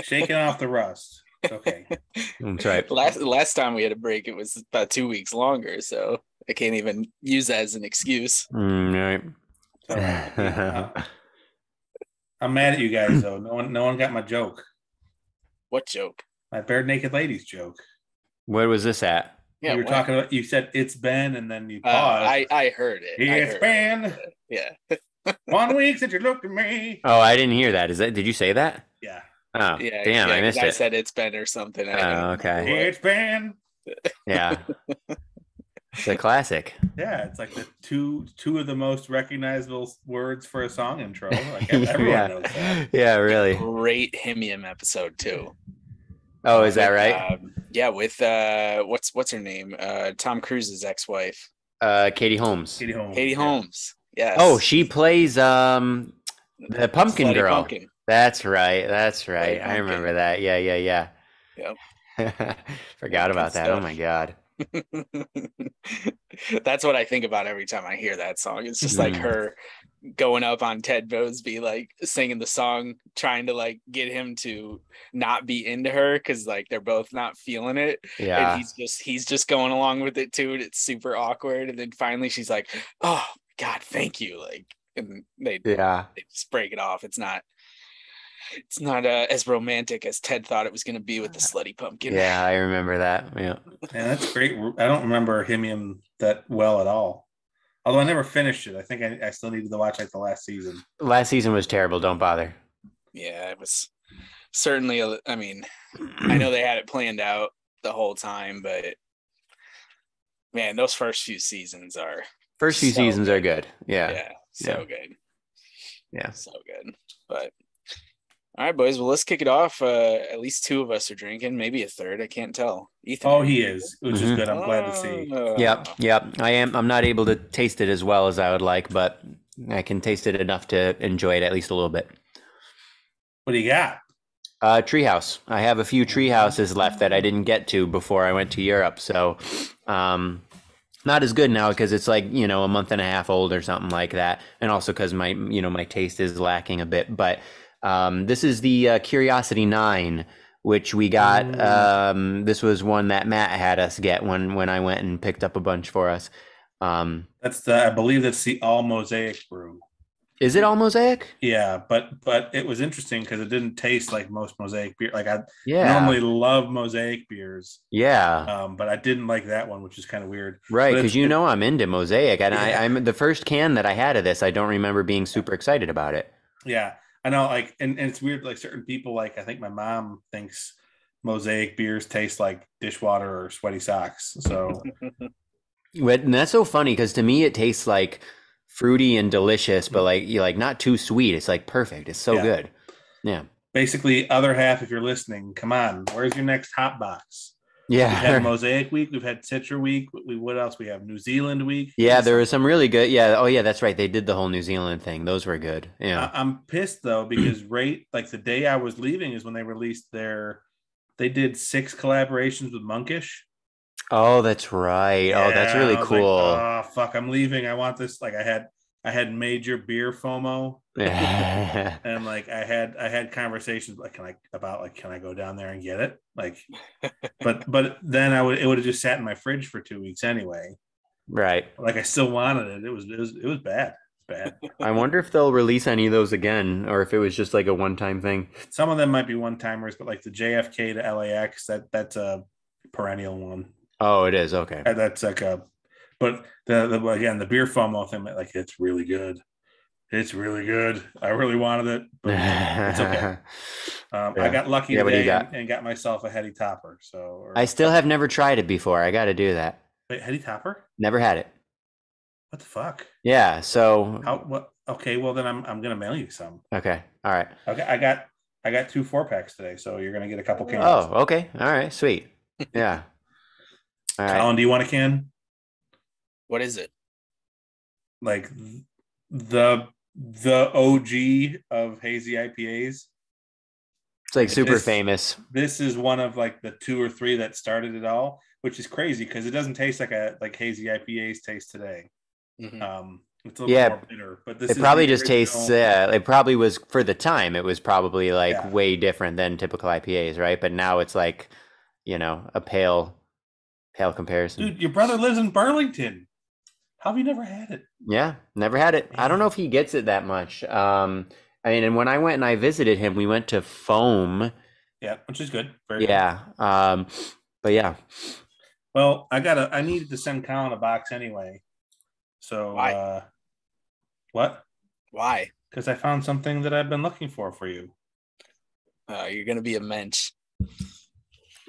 Shaking off the rust. It's okay. That's right. Last time we had a break, it was about 2 weeks longer, so I can't even use that as an excuse. Right. It's all right. I'm mad at you guys though. No one got my joke. What joke? My bare naked ladies joke. Where was this at? Yeah, You were what? talking about. You said it's been, and then you paused. I heard it. It's been Yeah. 1 week since you looked at me. Oh, I didn't hear that. Did you say that? Yeah. Oh, Yeah, damn, yeah, I missed I it. said it's been or something. Oh, okay. It's been. Yeah. It's a classic. Yeah, it's like the two of the most recognizable words for a song intro. Like everyone knows that. Yeah, really. Great Himium episode too. Oh, is that right? Yeah, with what's her name? Tom Cruise's ex-wife. Katie Holmes. Katie Holmes. Yes. Oh, she plays the pumpkin Slutty girl. Pumpkin. That's right. Slutty I remember that. Yeah. Yep. Forgot about that. Stuff. Oh my God. That's what I think about every time I hear that song. It's just like her going up on Ted Mosby, like singing the song, trying to like get him to not be into her because like they're both not feeling it. Yeah. And he's just going along with it too. And it's super awkward. And then finally she's like, "Oh God, thank you." Like, and they just break it off. It's not as romantic as Ted thought it was going to be with the slutty pumpkin. Yeah, I remember that. Yeah. And that's great. I don't remember Himium that well at all. Although I never finished it. I think I still needed to watch like the last season. Last season was terrible. Don't bother. Yeah, it was certainly. I mean, I know they had it planned out the whole time, but man, those first few seasons are good. Yeah. Yeah, so good. Yeah. So good. But all right, boys. Well, let's kick it off. At least two of us are drinking, maybe a third. I can't tell. Ethan. Oh, he is, which is good. I'm glad to see. Yep. I'm not able to taste it as well as I would like, but I can taste it enough to enjoy it at least a little bit. What do you got? Treehouse. I have a few treehouses left that I didn't get to before I went to Europe, so not as good now because it's like, a month and a half old or something like that, and also because my taste is lacking a bit, but. This is the Curiosity 9, which we got. This was one that Matt had us get when I went and picked up a bunch for us. I believe that's the all mosaic brew. Is it all mosaic? Yeah, but it was interesting because it didn't taste like most mosaic beer. Like I normally love mosaic beers. Yeah. But I didn't like that one, which is kind of weird. Right, because I'm into mosaic, and I'm the first can that I had of this. I don't remember being super excited about it. Yeah. I know, like, and it's weird, like certain people, like I think my mom thinks mosaic beers taste like dishwater or sweaty socks. So and that's so funny because to me it tastes like fruity and delicious, but like not too sweet. It's like perfect. It's so good. Yeah. Basically, other half, if you're listening, come on, where's your next hot box? Yeah. We've had Mosaic Week. We've had Citra Week. What else? We have New Zealand Week. Yeah, there was some really good. Yeah. Oh, yeah, that's right. They did the whole New Zealand thing. Those were good. Yeah. I'm pissed, though, because like the day I was leaving is when they released they did 6 collaborations with Monkish. Oh, that's right. Yeah, that's really cool. Like, oh, fuck. I'm leaving. I want this. Like I had major beer FOMO. And like I had conversations like can I go down there and get it, like but then it would have just sat in my fridge for 2 weeks anyway, right? Like I still wanted it. It was bad. It's bad. I wonder if they'll release any of those again or if it was just like a one-time thing. Some of them might be one-timers, but like the JFK to LAX, that's a perennial one. Oh, it is. Okay. That's like but the beer FOMO thing, like it's really good. It's really good. I really wanted it, but it's okay. I got lucky today and got myself a heady topper. So I still have never tried it before. I got to do that. Wait, heady topper? Never had it. What the fuck? Yeah. So what? Okay, well then I'm gonna mail you some. Okay. All right. Okay, I got 2 4-packs today, so you're gonna get a couple cans. Oh, okay. All right. Sweet. Yeah. All right. Colin, do you want a can? What is it? Like the OG of hazy IPAs. It's like super famous. This is one of like the 2 or 3 that started it all, which is crazy because it doesn't taste like hazy IPAs taste today. Mm-hmm. It's a little bit more bitter, but this it probably just tastes. It probably was for the time. It was probably like way different than typical IPAs, right? But now it's like, a pale comparison. Dude, your brother lives in Burlington. How have you never had it? Yeah, never had it. I don't know if he gets it that much. And when I went and I visited him, we went to Foam. Yeah, which is good. Very good. But yeah. Well, I needed to send Colin a box anyway. So why? What? Why? Because I found something that I've been looking for you. You're gonna be a mensch.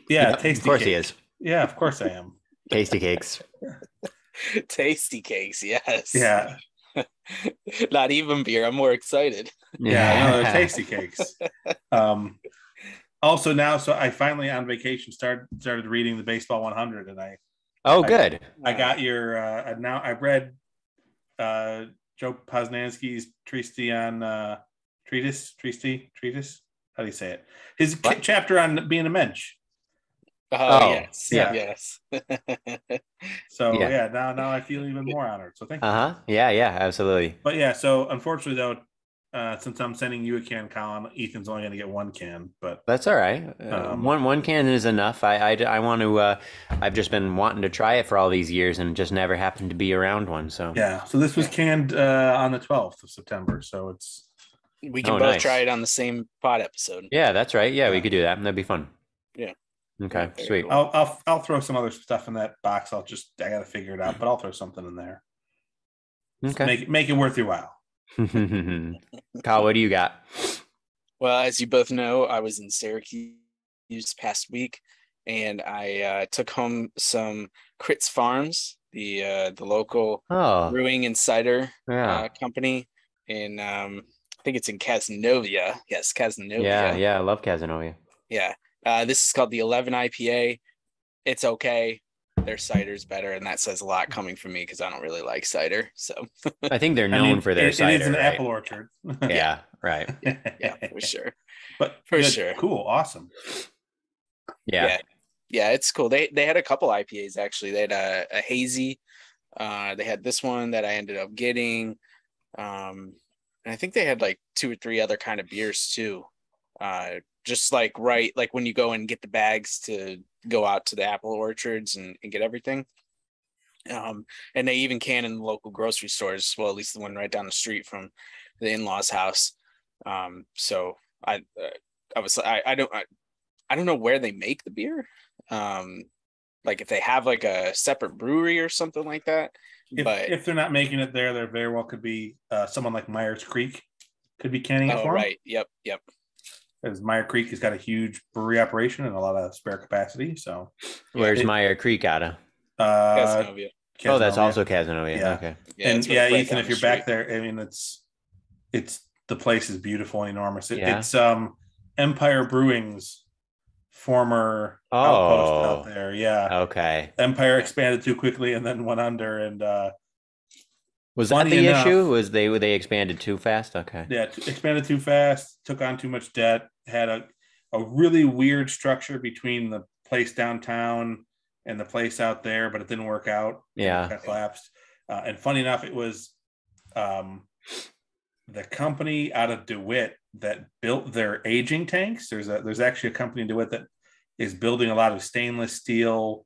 Yeah, tasty. Of course cake. He is. Yeah, of course I am. Tasty cakes. Tasty cakes, yes. Yeah. Not even beer. I'm more excited. Yeah, no, they're tasty cakes. Also now, so I finally on vacation started reading the Baseball 100, and good. I got your now I read Joe Posnanski's treatise. How do you say it? His chapter on being a mensch. Yes. So now I feel even more honored. So thank you. Yeah, absolutely. But yeah, so unfortunately though, since I'm sending you a can, Colin, Ethan's only going to get one can. But that's all right. One can is enough. I want to. I've just been wanting to try it for all these years and just never happened to be around one. So yeah. So this was canned on the 12th of September. So it's. We can both try it on the same pod episode. Yeah, that's right. Yeah, we could do that. That'd be fun. Yeah. Okay, sweet. I'll throw some other stuff in that box. I got to figure it out, but I'll throw something in there. Okay. Make it worth your while. Kyle, what do you got? Well, as you both know, I was in Syracuse past week, and I took home some Critz Farms, the local brewing and cider company in I think it's in Cazenovia. Yes, Cazenovia. Yeah, I love Cazenovia. Yeah. This is called the 11 IPA. It's okay. Their cider's better, and that says a lot coming from me because I don't really like cider. So I think they're known for their cider. It is an apple orchard. Yeah, right. Yeah, for sure. But sure. Cool, awesome. Yeah, it's cool. They had a couple IPAs actually. They had a hazy. They had this one that I ended up getting. And I think they had like 2 or 3 other kind of beers too. Just like when you go and get the bags to go out to the apple orchards and get everything. And they even can in the local grocery stores. Well, at least the one right down the street from the in-laws' house. So I don't know where they make the beer. Like if they have like a separate brewery or something like that. If they're not making it there very well could be someone like Myers Creek could be canning it for them. Right. Yep. Because Meyer Creek has got a huge brewery operation and a lot of spare capacity. So where's Meyer Creek out of? Cazenovia. Oh, that's also Cazenovia. Yeah. Okay. Yeah, and Ethan, if you're back there, I mean, it's the place is beautiful and enormous. It's Empire Brewing's former outpost out there. Yeah. Okay. Empire expanded too quickly and then went under. And was that the issue? Was they expanded too fast? Okay. Yeah, expanded too fast, took on too much debt, had a really weird structure between the place downtown and the place out there, but it didn't work out. Yeah. It collapsed. And funny enough, it was the company out of DeWitt that built their aging tanks. There's actually a company in DeWitt that is building a lot of stainless steel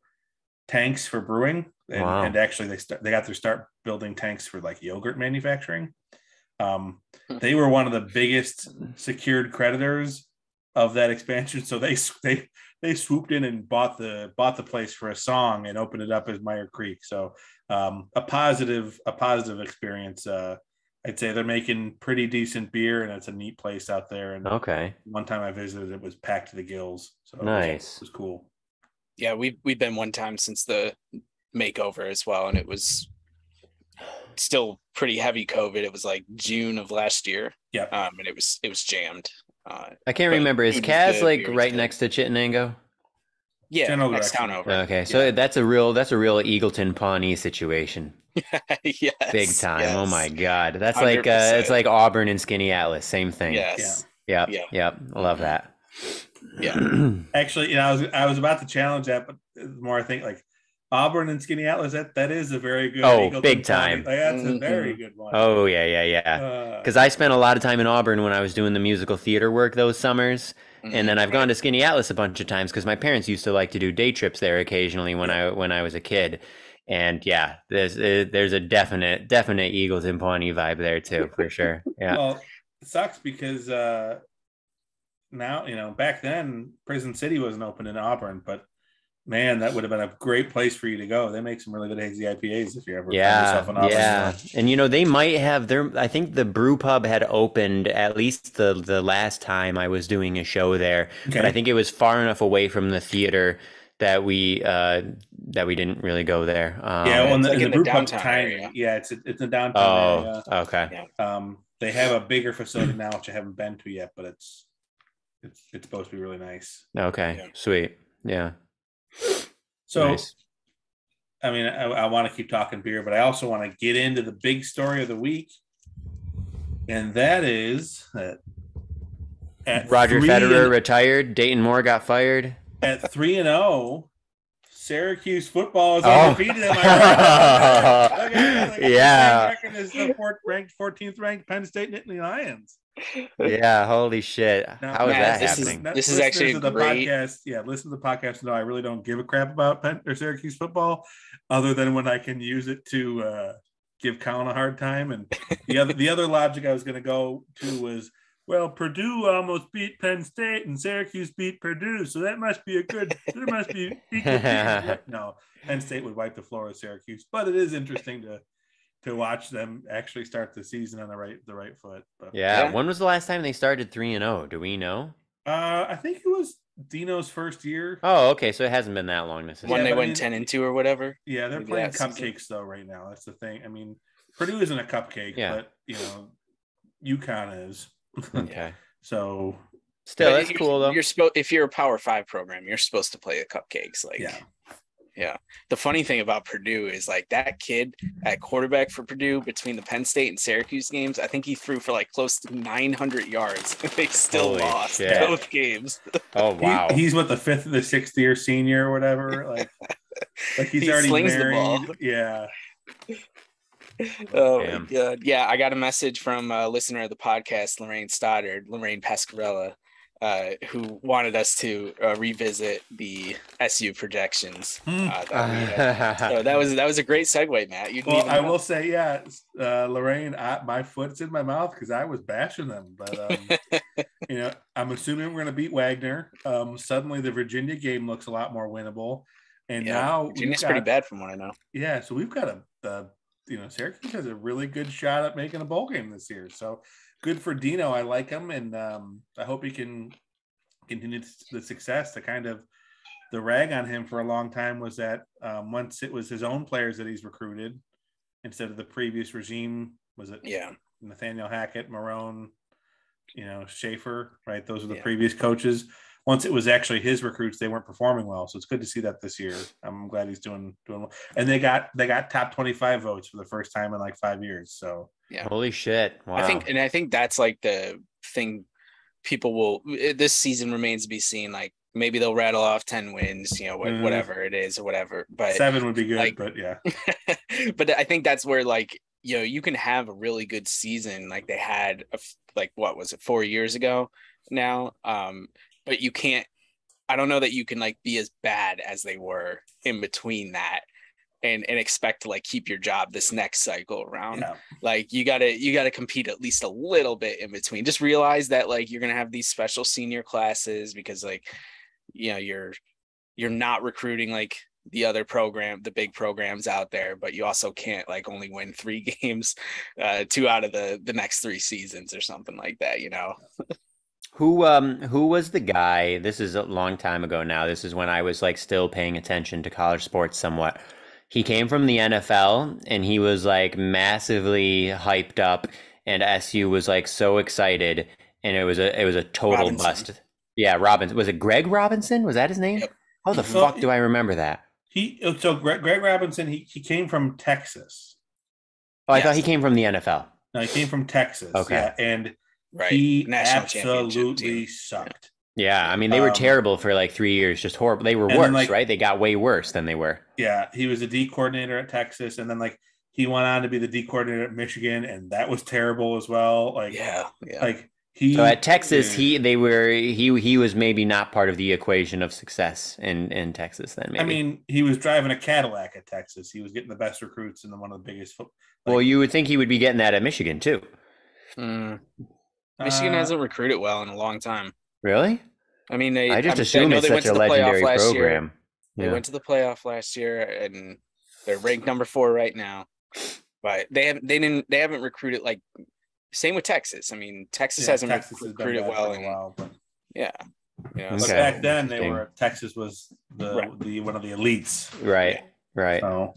tanks for brewing. And actually they got their start building tanks for like yogurt manufacturing. They were one of the biggest secured creditors of that expansion. So they swooped in and bought the place for a song and opened it up as Meyer Creek. So a positive experience. I'd say they're making pretty decent beer and it's a neat place out there. And one time I visited, it was packed to the gills. So nice. It was cool. Yeah, we've been one time since the makeover as well, and it was still pretty heavy COVID. It was like June of last year. Yeah. And it was jammed. I can't remember. Is Kaz like right next to Chittenango? Yeah, next town over. Okay, so that's a real Eagleton Pawnee situation. Yes, big time. Yes. Oh my God, that's 100%. Like it's like Auburn and Skinny Atlas, same thing. Yes. Yeah. Yep. I love that. Yeah. Actually, I was about to challenge that, but the more I think, like, Auburn and Skinny Atlas, that is a very good. Oh, big time. That's a very good one. Oh, yeah. Because I spent a lot of time in Auburn when I was doing the musical theater work those summers. And then I've gone to Skinny Atlas a bunch of times because my parents used to like to do day trips there occasionally when I was a kid. And yeah, there's a definite Eagles and Pawnee vibe there too, for sure. Yeah. Well, it sucks because now, back then Prison City wasn't open in Auburn, but man, that would have been a great place for you to go. They make some really good hazy IPAs if you ever find yourself in Auburn. Yeah. And they might have I think the brew pub had opened at least the last time I was doing a show there. Okay. But I think it was far enough away from the theater that we didn't really go there. The brew pub's tiny. Yeah, it's a downtown area. Okay. Yeah. They have a bigger facility now, which I haven't been to yet, but it's supposed to be really nice. Okay. Sweet. Yeah. So, nice. I mean, I want to keep talking beer, but I also want to get into the big story of the week, and that is that Roger Federer retired, Dayton Moore got fired. At 3-0, Syracuse football is undefeated. Am I right? Yeah. Record is the 14th ranked Penn State Nittany Lions. Yeah, holy shit. Now, how is that happening? This is actually a great podcast. Yeah, listen to the podcast. No, I really don't give a crap about Penn or Syracuse football, other than when I can use it to give Colin a hard time. And the other logic I was going to go to was, well, Purdue almost beat Penn State and Syracuse beat Purdue, so that must be there must be equal teams. No, Penn State would wipe the floor with Syracuse, but it is interesting to watch them actually start the season on the right foot. But, yeah. When was the last time they started 3-0? Do we know? I think it was Dino's first year. Oh, okay. So it hasn't been that long necessarily. When they went 10-2 or whatever. Yeah, they're playing cupcakes though right now. That's the thing. I mean, Purdue isn't a cupcake, but UConn is. Okay. So still, that's cool though. If you're a Power 5 program, you're supposed to play the cupcakes. Yeah. The funny thing about Purdue is like that kid at quarterback for Purdue between the Penn State and Syracuse games, I think he threw for like close to 900 yards. They still lost both games. Oh wow. He's what, the 5th or the 6th year senior or whatever. Like he already slings married. The ball. Yeah. Oh my God. Yeah, I got a message from a listener of the podcast, Lorraine Pascarella, who wanted us to revisit the SU projections. So that was a great segue, Matt. I will say, Lorraine, my foot's in my mouth because I was bashing them, but I'm assuming we're going to beat Wagner. Suddenly, the Virginia game looks a lot more winnable, and now Virginia's pretty bad from what I know. Yeah, so we've got Syracuse has a really good shot at making a bowl game this year. So good for Dino. I like him, and I hope he can continue the success. The rag on him for a long time was that once it was his own players that he's recruited instead of the previous regime. Was it? Yeah. Nathaniel Hackett, Marone, Schaefer, right? Those are the previous coaches. Once it was actually his recruits, they weren't performing well. So it's good to see that this year. I'm glad he's doing well. And they got top 25 votes for the first time in like 5 years. So holy shit. Wow. I think that's like the thing people will, this season remains to be seen. Like maybe they'll rattle off 10 wins, whatever it is or whatever, but 7 would be good, but yeah. But I think that's where you can have a really good season. Like they had what was it, 4 years ago now? But you can't, I don't know that you can be as bad as they were in between that and expect to keep your job this next cycle around. Yeah. You gotta compete at least a little bit in between. Just realize that you're going to have these special senior classes because you're not recruiting the other program, the big programs out there, but you also can't only win 3 games, 2 out of the next 3 seasons or something like that, Who was the guy? This is a long time ago now. This is when I was still paying attention to college sports somewhat. He came from the NFL and he was massively hyped up, and SU was so excited, and it was a total Robinson. bust. Yeah, Robinson. Was it Greg Robinson? Was that his name? Yep. How the fuck do I remember that? Greg Robinson, he came from Texas. Oh, I thought he came from the NFL. No, he came from Texas. Okay. Yeah, and right. he National absolutely sucked. Yeah, I mean, they were terrible for like 3 years, just horrible. They were worse, right? They got way worse than they were. Yeah, he was a D coordinator at Texas, and then like he went on to be the D coordinator at Michigan, and that was terrible as well. Like, like so at Texas, he was maybe not part of the equation of success in Texas. Then maybe. I mean, he was driving a Cadillac at Texas. He was getting the best recruits and one of the biggest. Well, you would think he would be getting that at Michigan too. Michigan hasn't recruited well in a long time. Really? I mean, I just assume it's such a legendary program. They went to the playoff last year, and they're ranked number 4 right now. But they haven't recruited like. Same with Texas. I mean, Texas hasn't recruited well in a while. But, yeah. But back then Texas was the one of the elites. Right. Right. So,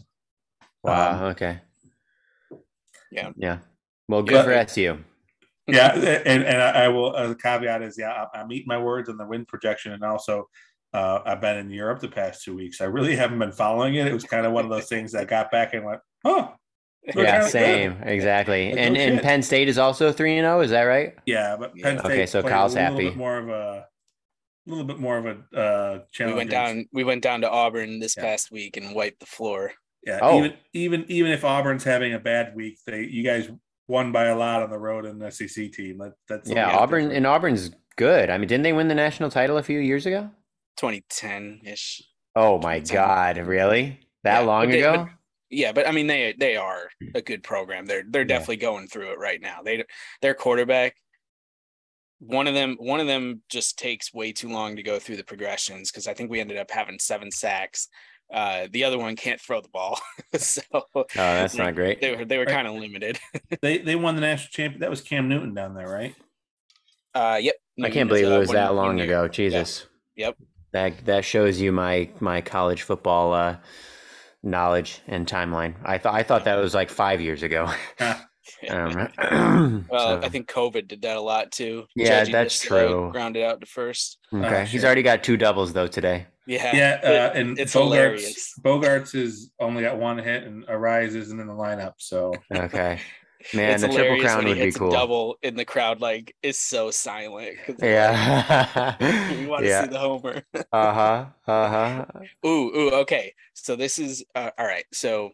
wow. Okay. Yeah. Yeah. Well, good for SU. Yeah, and I will. The caveat is, I'm eating my words on the win projection, and also I've been in Europe the past 2 weeks. I really haven't been following it. It was kind of one of those things that I got back and went, oh. Yeah, same, exactly. Like, and Penn State is also 3-0. Is that right? Yeah, but Penn State. Okay, so Kyle's happy. A little bit more of a challenge. We went down to Auburn this past week and wiped the floor. Yeah. Even if Auburn's having a bad week, you guys won by a lot on the road in the SEC team. That's Auburn's good. I mean, didn't they win the national title a few years ago? 2010-ish. Oh my God! Really? That long ago? But I mean, they are a good program. They're definitely going through it right now. Their quarterback, one of them just takes way too long to go through the progressions, because I think we ended up having 7 sacks. The other one can't throw the ball, so that's not great. They were kind of limited. They won the national champion. That was Cam Newton down there, right? Yep. I can't believe it was that long ago. Jesus. Yep. That shows you my college football knowledge and timeline. I thought that was like 5 years ago. I think COVID did that a lot too. Yeah, that's true. Grounded out to first. Okay, he's already got 2 doubles though today. And it's hilarious. Bogarts has only got 1 hit, and Arise isn't in the lineup. So okay. Man, the Triple Crown would be cool. Double in the crowd, like, is so silent. Yeah, we want to see the homer. Ooh. Okay. So this is all right. So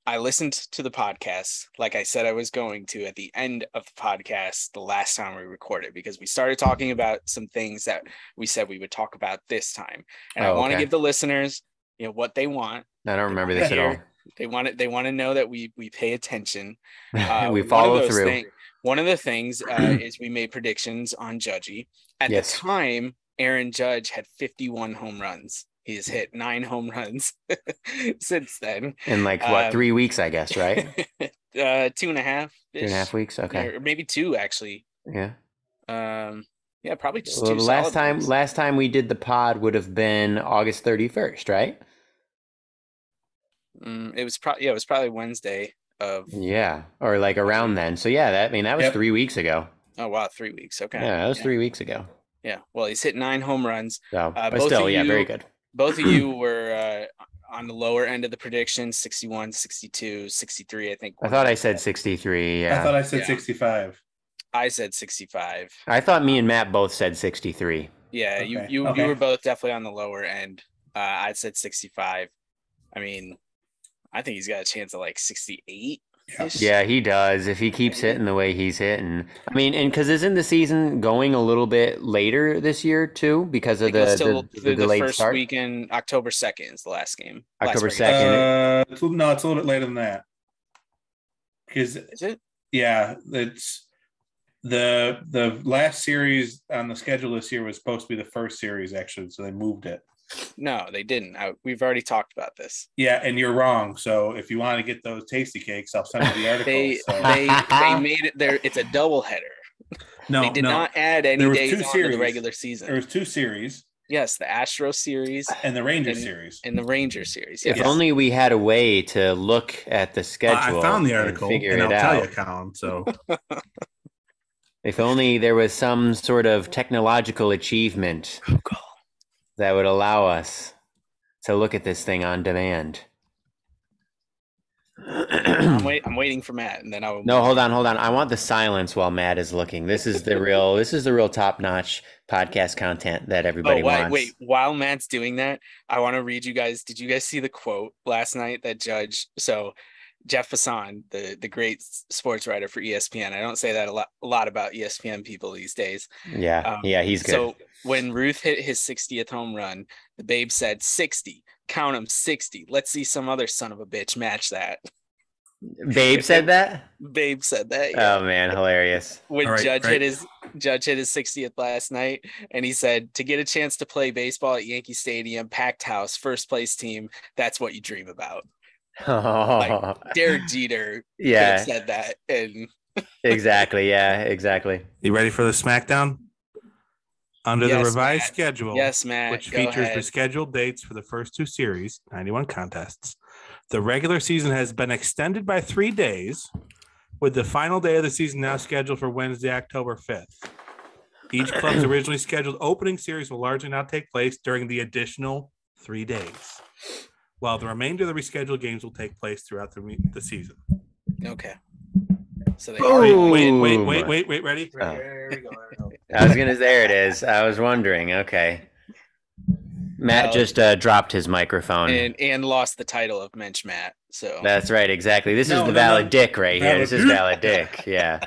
I listened to the podcast, like I said I was going to, at the end of the podcast the last time we recorded, because we started talking about some things that we said we would talk about this time, and I want to give the listeners, what they want. I don't remember this at all. They want to know that we pay attention. We follow through. One of the things is we made predictions on Judgy. At the time, Aaron Judge had 51 home runs. He has hit 9 home runs since then. In 3 weeks, I guess, right? 2.5. 2.5 weeks. Okay. Or maybe 2 actually. Yeah. Probably just 2. The last time we did the pod would have been August 31st, right? It was probably Wednesday of or around then. So that was 3 weeks ago. Oh wow, 3 weeks. Okay. Yeah, that was 3 weeks ago. Yeah. Well, he's hit 9 home runs. So, but still, very good. Both of you were on the lower end of the prediction, 61, 62, 63, I think. I thought I said 63. Yeah. I thought I said 65. I said 65. I thought me and Matt both said 63. Yeah, okay. You were both definitely on the lower end. I said 65. I mean, I think he's got a chance of 68. Yeah, he does. If he keeps hitting the way he's hitting. I mean, and because isn't the season going a little bit later this year too, because of the delayed first start? Weekend, October 2nd is the last game. October 2nd. No, it's a little bit later than that. Is it? Yeah, it's the last series on the schedule this year was supposed to be the first series actually, so they moved it. No, they didn't. We've already talked about this. Yeah, and you're wrong. So if you want to get those tasty cakes, I'll send you the article. They made it there. It's a double header. No, they did not add any days onto the regular season. There was 2 series. Yes, the Astro series and the Ranger series. And the Ranger series. Yes. If only we had a way to look at the schedule. I found the article and I'll tell you, Colin. So if only there was some sort of technological achievement that would allow us to look at this thing on demand. I'm waiting for Matt, and then I'll. No, hold on. I want the silence while Matt is looking. This is the real top-notch podcast content that everybody wants. Wait. While Matt's doing that, I want to read you guys. Did you guys see the quote last night that Jeff Passan, the great sports writer for ESPN? I don't say that a lot about ESPN people these days. Yeah, he's good. So when Ruth hit his 60th home run, the Babe said 60. Count them 60. Let's see some other son of a bitch match that. Babe said that? Babe said that. Yeah. Oh man, hilarious. When Judge hit his 60th last night, and he said, to get a chance to play baseball at Yankee Stadium, packed house, first place team, that's what you dream about. Like Derek Jeter said that. And exactly. You ready for the SmackDown? Under the revised schedule, yes, Matt, which features the scheduled dates for the first two series, 91 contests, the regular season has been extended by 3 days, with the final day of the season now scheduled for Wednesday, October 5th. Each club's originally scheduled opening series will largely now take place during the additional 3 days, while the remainder of the rescheduled games will take place throughout the season. Okay. So they wait, ready? There we go. I was gonna say, there it is. I was wondering. Okay. Matt just dropped his microphone and lost the title of Mensch Matt. So that's right, exactly. This is the valid dick right here. This is valid dick. Yeah.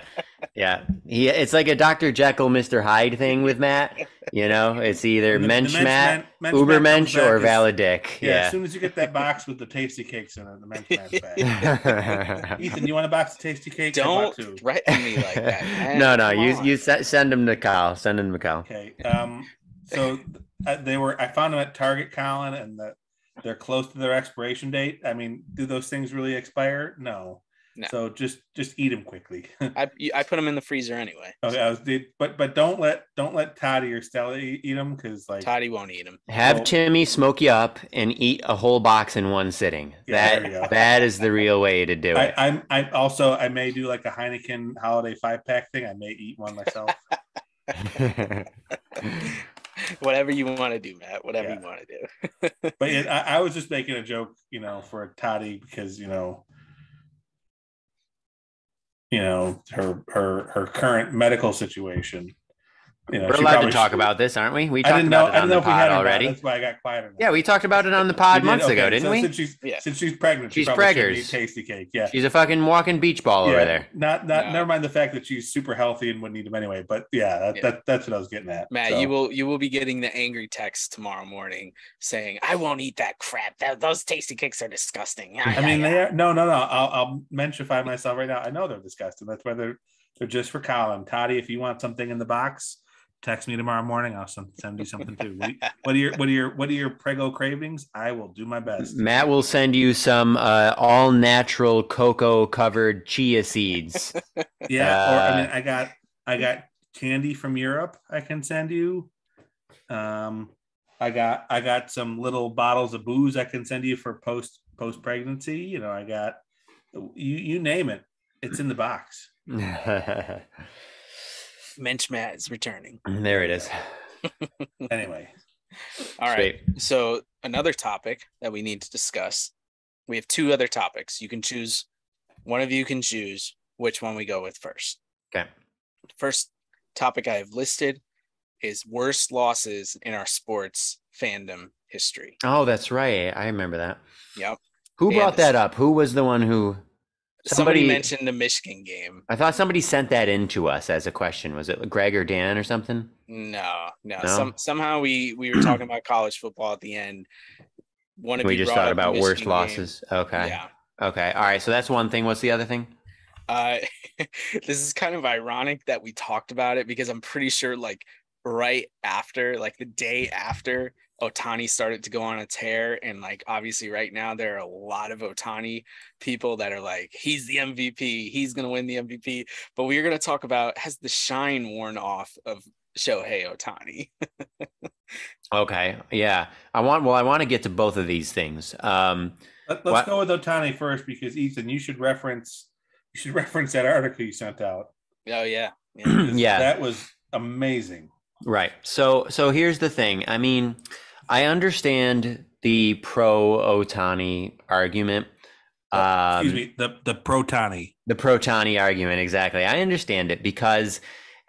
It's like a Dr. Jekyll, Mr. Hyde thing with Matt. It's either Mensch Matt, Ubermensch, or valid dick. Yeah. As soon as you get that box with the tasty cakes in it, the Mensch Matt's back. Ethan, you want a box of tasty cakes? Don't threaten me like that. Man. No. You send them to Kyle. Send them to Kyle. Okay. So I found them at Target, Colin, and they're close to their expiration date. I mean, do those things really expire? No. So just eat them quickly. I put them in the freezer anyway. Okay, but don't let Toddy or Stella eat them, because Toddy won't eat them. Have Timmy smoke you up and eat a whole box in one sitting. That is the real way to do it. I may do like a Heineken holiday 5-pack thing. I may eat one myself. Whatever you want to do, Matt. Whatever you want to do. But I was just making a joke, for Toddy, because her current medical situation. We're allowed to talk about this, aren't we? We talked about it on the pod already. That's why I got quiet. Yeah, we talked about it on the pod months ago, didn't we? Since she's pregnant, she's preggers. Tasty cake. Yeah, she's a fucking walking beach ball over there. Never mind the fact that she's super healthy and wouldn't need them anyway. But that's what I was getting at. Matt, you will be getting the angry text tomorrow morning saying, "I won't eat that crap. Those tasty cakes are disgusting." I mean, they are. No. I'll mentionify myself right now. I know they're disgusting. That's why they're just for Colin. Toddy, if you want something in the box, text me tomorrow morning. I'll send you something too. What are your prego cravings? I will do my best. Matt will send you some all natural cocoa covered chia seeds. Yeah, or I got candy from Europe. I can send you. I got some little bottles of booze I can send you for post pregnancy. I got you name it. It's in the box. Mensch Matt is returning. There it is. Anyway. All right. So another topic that we need to discuss. We have 2 other topics. You can choose. One of you can choose which one we go with first. Okay. The first topic I have listed is worst losses in our sports fandom history. Oh, that's right. I remember that. Yep. Who brought that up? Who was the one who... Somebody mentioned the Michigan game. I thought somebody sent that in to us as a question. Was it Greg or Dan or something? No. Somehow we were talking about college football at the end. We just thought about worst losses. Okay. Yeah. Okay. All right. So that's one thing. What's the other thing? This is kind of ironic that we talked about it, because I'm pretty sure right after, the day after Ohtani started to go on a tear, and obviously right now there are a lot of Ohtani people that are like, he's the MVP, he's gonna win the MVP. But we're gonna talk about, has the shine worn off of Shohei Ohtani? Okay, yeah. I want to get to both of these things. Let's go with Ohtani first, because Ethan, you should reference that article you sent out. Oh yeah. Yeah. That was amazing. Right. So here's the thing. I mean, I understand the pro Ohtani argument, Excuse me, the Protani. The Protani argument, exactly. I understand it because,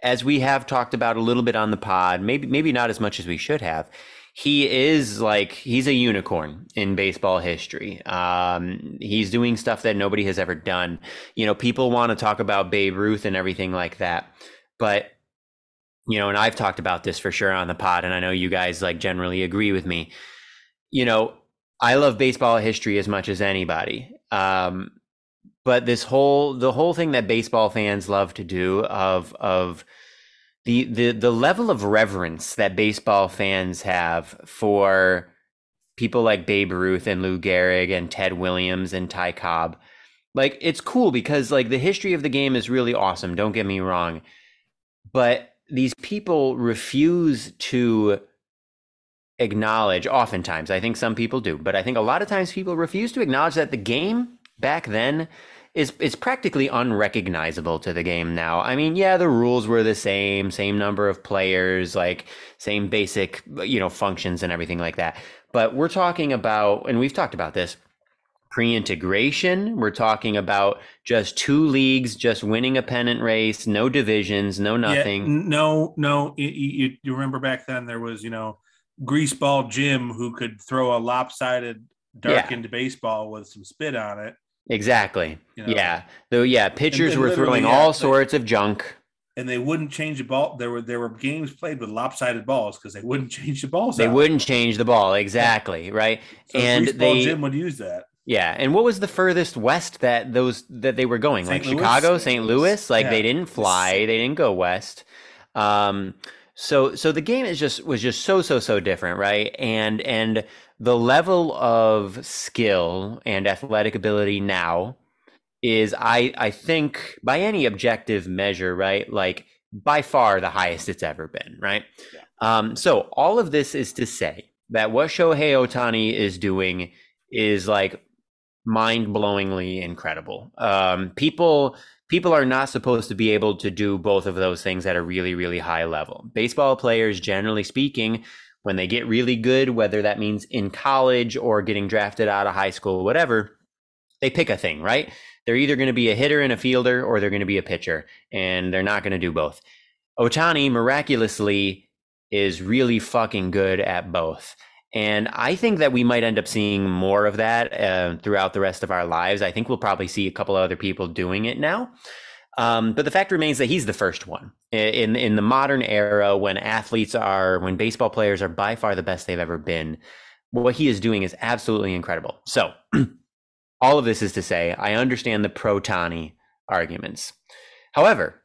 as we have talked about a little bit on the pod, maybe not as much as we should have, he's a unicorn in baseball history. He's doing stuff that nobody has ever done. People want to talk about Babe Ruth and everything like that, but and I've talked about this for sure on the pod, and I know you guys generally agree with me. I love baseball history as much as anybody. But the whole thing that baseball fans love to do of the level of reverence that baseball fans have for people like Babe Ruth and Lou Gehrig and Ted Williams and Ty Cobb, it's cool because the history of the game is really awesome. Don't get me wrong, but these people refuse to acknowledge, oftentimes, I think some people do, but I think a lot of times people refuse to acknowledge that the game back then is practically unrecognizable to the game now. I mean, yeah, the rules were the same number of players, same basic, functions and everything like that. But we're talking about, and we've talked about this, pre-integration. We're talking about just 2 leagues, just winning a pennant race, no divisions, no nothing. Yeah, no. You remember back then there was, Greaseball Jim who could throw a lopsided darkened baseball with some spit on it. Exactly. Yeah. Though, pitchers were throwing all sorts of junk. And they wouldn't change the ball. There were games played with lopsided balls because they wouldn't change the balls. They wouldn't change the ball. Exactly. Right. So and Greaseball Jim would use that. Yeah. And what was the furthest west that they were going? Chicago, St. Louis? They didn't fly. They didn't go west. So the game was just so different, right? And the level of skill and athletic ability now is, I think, by any objective measure, right, by far the highest it's ever been, right? Yeah. So all of this is to say that what Shohei Ohtani is doing is mind-blowingly incredible. People are not supposed to be able to do both of those things at a really, really high level. Baseball players, generally speaking, when they get really good, whether that means in college or getting drafted out of high school, whatever, they pick a thing, right? They're either going to be a hitter and a fielder, or they're going to be a pitcher, and they're not going to do both. Ohtani, miraculously, is really fucking good at both. And I think that we might end up seeing more of that throughout the rest of our lives. I think we'll probably see a couple of other people doing it now. But the fact remains that he's the first one. In the modern era, when baseball players are by far the best they've ever been, what he is doing is absolutely incredible. So all of this is to say, I understand the pro-Tani arguments. However,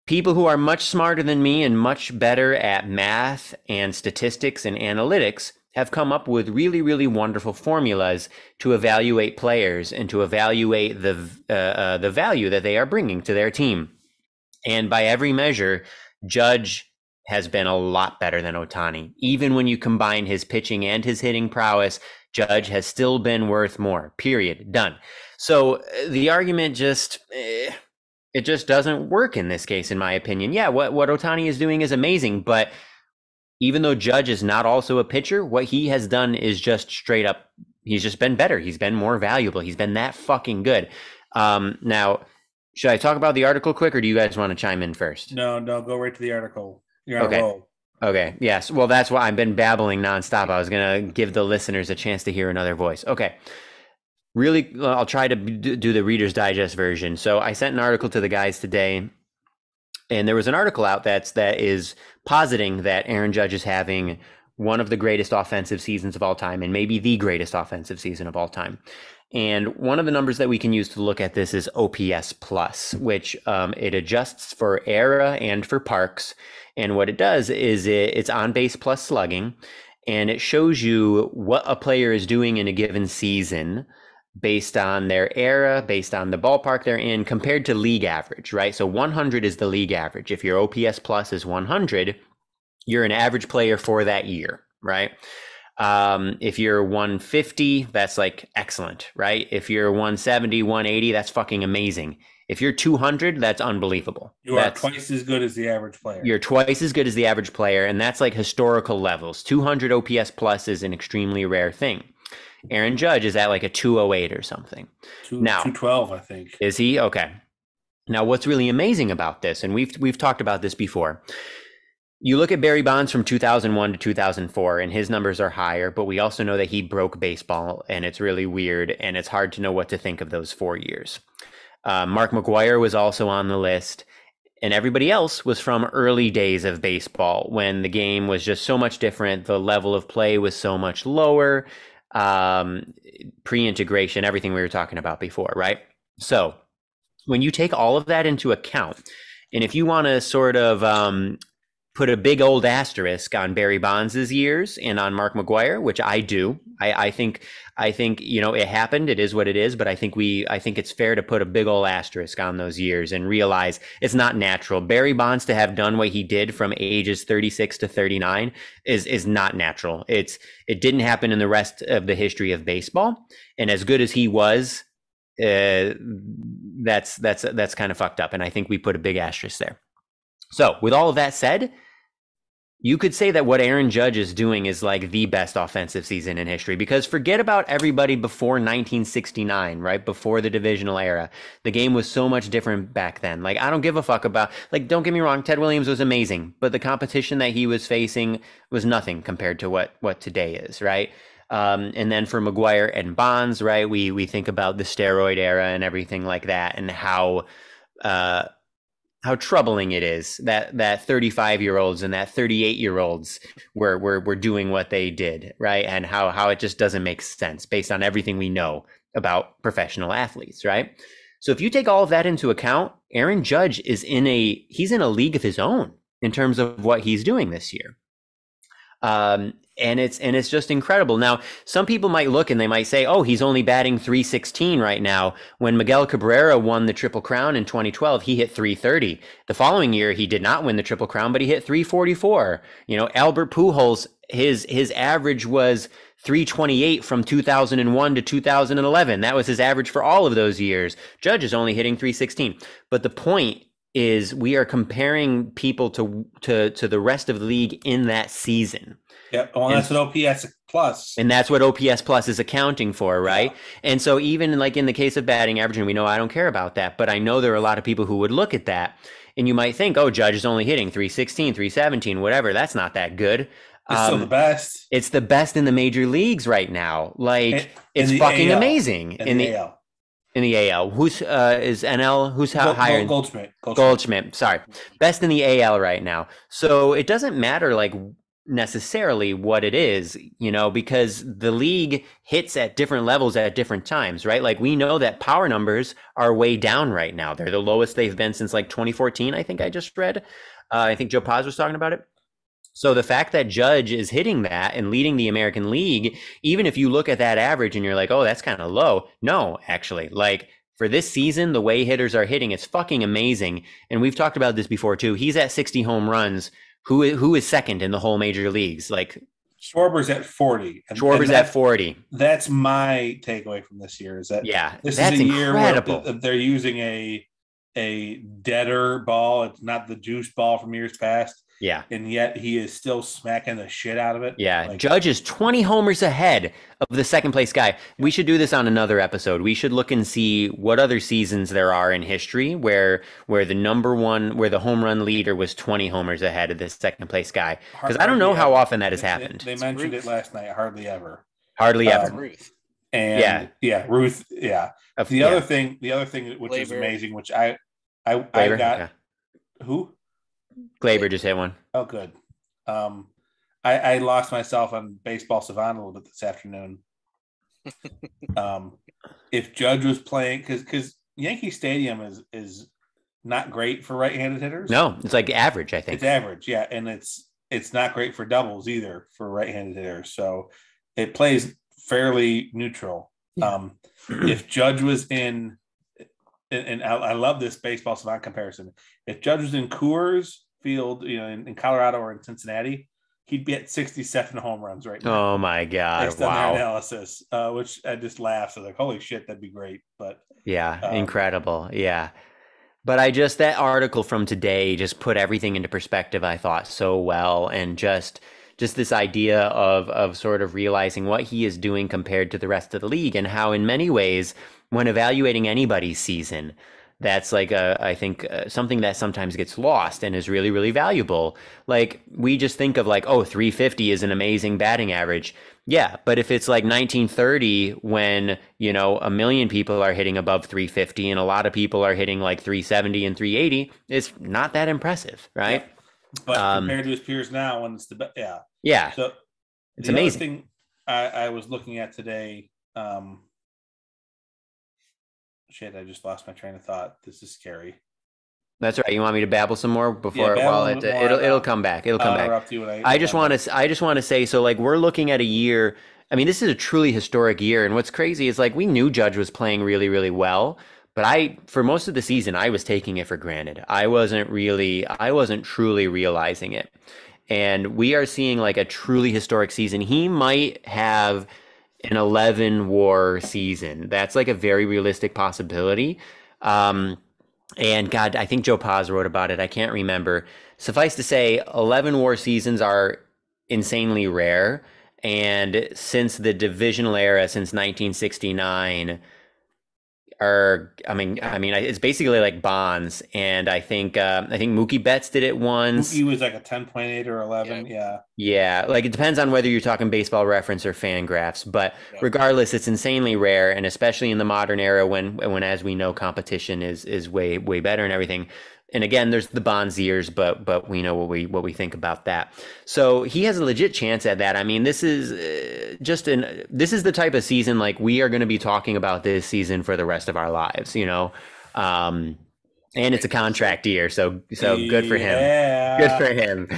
people who are much smarter than me and much better at math and statistics and analytics have come up with really, really wonderful formulas to evaluate players and to evaluate the value that they are bringing to their team. And by every measure, Judge has been a lot better than Ohtani. Even when you combine his pitching and his hitting prowess, Judge has still been worth more. Period. Done. So the argument it just doesn't work in this case, in my opinion. Yeah, what Ohtani is doing is amazing, but even though Judge is not also a pitcher, what he has done is just straight up, he's just been better. He's been more valuable. He's been that fucking good. Now, should I talk about the article quick, or do you guys want to chime in first? No, go right to the article. You're on a roll. Okay, yes. Well, that's why I've been babbling nonstop. I was going to give the listeners a chance to hear another voice. Okay. Really, I'll try to do the Reader's Digest version. So I sent an article to the guys today, and there was an article out that is positing that Aaron Judge is having one of the greatest offensive seasons of all time, and maybe the greatest offensive season of all time. And one of the numbers that we can use to look at this is OPS plus, which it adjusts for era and for parks. And what it does is it's on base plus slugging, and it shows you what a player is doing in a given season based on their era, based on the ballpark they're in, compared to league average, right? So 100 is the league average. If your OPS plus is 100, you're an average player for that year, right? If you're 150, that's excellent, right? If you're 170, 180, that's fucking amazing. If you're 200, that's unbelievable. That's twice as good as the average player. You're twice as good as the average player, and that's historical levels. 200 OPS plus is an extremely rare thing. Aaron Judge is at like a 208 or something. Now 212, I think. Is he? Okay. Now, what's really amazing about this, and we've talked about this before, you look at Barry Bonds from 2001 to 2004, and his numbers are higher, but we also know that he broke baseball, and it's really weird, and it's hard to know what to think of those 4 years. Mark McGwire was also on the list, and everybody else was from early days of baseball when the game was just so much different. The level of play was so much lower, pre-integration, everything we were talking about before, right? So when you take all of that into account, and if you want to sort of put a big old asterisk on Barry Bonds' years and on Mark McGwire, which I do, I think it happened. It is what it is, but I think it's fair to put a big old asterisk on those years and realize it's not natural. Barry Bonds to have done what he did from ages 36 to 39 is not natural. It didn't happen in the rest of the history of baseball, and as good as he was, that's kind of fucked up, and I think we put a big asterisk there. So with all of that said, you could say that what Aaron Judge is doing is like the best offensive season in history, because forget about everybody before 1969, right? Before the divisional era. The game was so much different back then. Like, I don't give a fuck about, like, don't get me wrong, Ted Williams was amazing, but the competition that he was facing was nothing compared to what today is, right? And then for McGwire and Bonds, right, we think about the steroid era and everything like that, and how troubling it is that 35-year-olds and that 38-year-olds were doing what they did, right? And how it just doesn't make sense based on everything we know about professional athletes, right? So if you take all of that into account, Aaron Judge is he's in a league of his own in terms of what he's doing this year. And it's just incredible. Now, some people might look and they might say, oh, he's only batting .316 right now. When Miguel Cabrera won the Triple Crown in 2012, he hit .330. The following year, he did not win the Triple Crown, but he hit .344. Albert Pujols, his average was .328 from 2001 to 2011. That was his average for all of those years. Judge is only hitting .316. But the point is, we are comparing people to the rest of the league in that season. Yeah, well, that's what OPS plus. And that's what OPS plus is accounting for, right? Yeah. And so even like in the case of batting average, and we know I don't care about that, but I know there are a lot of people who would look at that, and you might think, oh, Judge is only hitting .316, .317, whatever. That's not that good. It's still the best. It's the best in the major leagues right now. Like, it's fucking AL. Amazing. In the AL. In the AL. Who's is NL? Who's higher? Goldschmidt. Sorry. Best in the AL right now. So it doesn't matter like necessarily what it is, because the league hits at different levels at different times, right? Like, we know that power numbers are way down right now. They're the lowest they've been since like 2014, I think I just read. I think Joe Paz was talking about it. So the fact that Judge is hitting that and leading the American League, even if you look at that average and you're like, oh, that's kind of low. No, actually, like, for this season, the way hitters are hitting, it's fucking amazing. And we've talked about this before too. He's at 60 home runs. Who is second in the whole major leagues? Like, Schwarber's at 40. Schwarber's at 40. That's my takeaway from this year. Is that this is a year where they're using a deader ball. It's not the juice ball from years past. Yeah. And yet he is still smacking the shit out of it. Yeah. Like, Judge is 20 homers ahead of the second place guy. We should do this on another episode. We should look and see what other seasons there are in history where the home run leader was 20 homers ahead of the second place guy. Because I don't know how often that has happened. They mentioned it last night. Hardly ever. Ruth. And Ruth. Yeah. The other thing, which is amazing, which I got who? Glaber just hit one. Oh, good. I lost myself on Baseball Savant a little bit this afternoon. If Judge was playing, because Yankee Stadium is not great for right-handed hitters. No, it's like average, I think. It's average, yeah, and it's not great for doubles either for right-handed hitters. So it plays fairly neutral. Yeah. If Judge was in, and I love this Baseball Savant comparison. If Judge was in Coors Field, in Colorado or in Cincinnati, he'd be at 67 home runs right now. Oh my God! Based on their analysis, which I just laughed. I was like, "Holy shit, that'd be great!" But yeah, incredible. Yeah, but that article from today just put everything into perspective. I thought so well, and just just this idea of sort of realizing what he is doing compared to the rest of the league, and how in many ways, when evaluating anybody's season, that's like I think something that sometimes gets lost and is really, really valuable. Like we just think of like, oh, 350 is an amazing batting average. Yeah, but if it's like 1930 when, you know, a million people are hitting above 350 and a lot of people are hitting like 370 and 380, it's not that impressive, right? Yeah. But compared to his peers now, when it's the best, yeah. Yeah. So it's amazing. Other thing I was looking at today, shit, I just lost my train of thought. This is scary. That's right. You want me to babble some more before? It'll come back. It'll come back. I just want to say, so like we're looking at a year. I mean, this is a truly historic year, and what's crazy is like we knew Judge was playing really, really well, but for most of the season, I was taking it for granted. I wasn't truly realizing it, and we are seeing like a truly historic season. He might have an 11 WAR season. That's like a very realistic possibility. And God, I think Joe Paz wrote about it. I can't remember. Suffice to say, 11 WAR seasons are insanely rare. And since the divisional era, since 1969, it's basically like Bonds. And I think Mookie Betts did it once. Mookie was like a 10.8 or 11. Yeah. Yeah. Like it depends on whether you're talking Baseball Reference or Fangraphs, but regardless, it's insanely rare. And especially in the modern era when, as we know, competition is way, way better and everything. And again, there's the Bonds years, but we know what we think about that. So he has a legit chance at that. I mean, this is this is the type of season like we are going to be talking about this season for the rest of our lives, you know. And it's a contract year, so good for him. Good for him.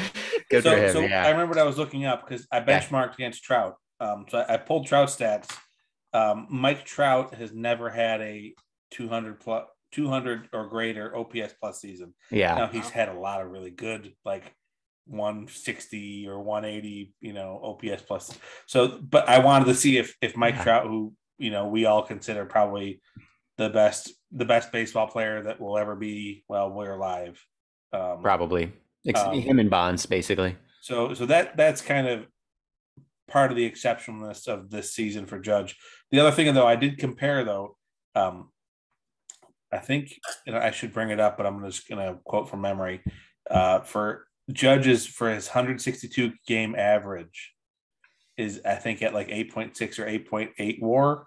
Good for him. So yeah. I remember what I was looking up because I benchmarked against Trout. So I pulled Trout stats. Mike Trout has never had a 200 or greater OPS plus season. Yeah. Now he's had a lot of really good, like 160 or 180, you know, OPS plus. So, but I wanted to see if Mike Trout, who, you know, we all consider probably the best baseball player that will ever be while we're alive. Probably him and Bonds, basically. So that's kind of part of the exceptionalness of this season for Judge. The other thing, though, I did compare though. I think I should bring it up, but I'm just going to quote from memory. For Judges, for his 162 game average is, I think, at like 8.6 or 8.8 WAR.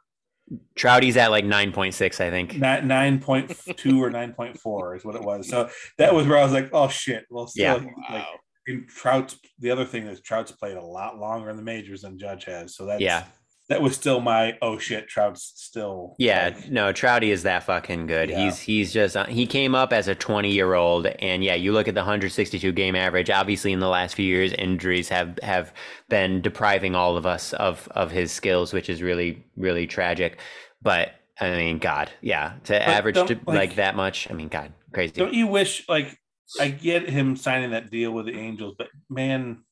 Trouty's at like 9.6, I think. 9.2 or 9.4 is what it was. So that was where I was like, oh shit. Well, still, like in Trout's, the other thing is Trout's played a lot longer in the majors than Judge has. So that's that was still my oh shit, Trout's still no, Trouty is that fucking good. He's just he came up as a 20-year-old, and you look at the 162 game average. Obviously in the last few years injuries have been depriving all of us of his skills, which is really, really tragic. But I mean, God, to average to like that much, I mean, God, crazy. Don't you wish, like, I get him signing that deal with the Angels, but man,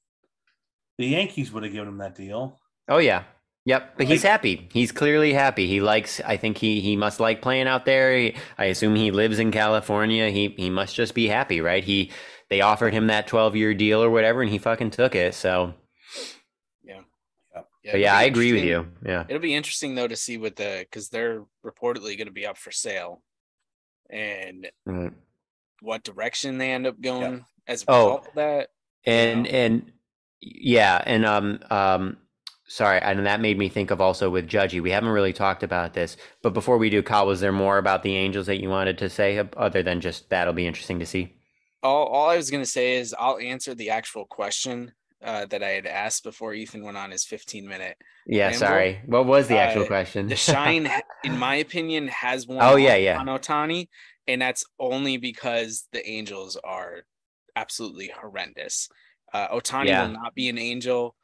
the Yankees would have given him that deal. Oh yeah. Yep, but he's happy. He's clearly happy. He likes, I think he must like playing out there. I assume he lives in California. He must just be happy, right? They offered him that 12-year deal or whatever, and he fucking took it. So but I agree with you. Yeah. It'll be interesting though to see because they're reportedly going to be up for sale, and what direction they end up going as a result of that. Sorry, and that made me think of also with Judgy. We haven't really talked about this, but before we do, Kyle, was there more about the Angels that you wanted to say other than just that'll be interesting to see? All I was going to say is I'll answer the actual question that I had asked before Ethan went on his 15-minute. Yeah, sorry. What was the actual question? The shine, in my opinion, has worn on Ohtani, and that's only because the Angels are absolutely horrendous. Ohtani will not be an Angel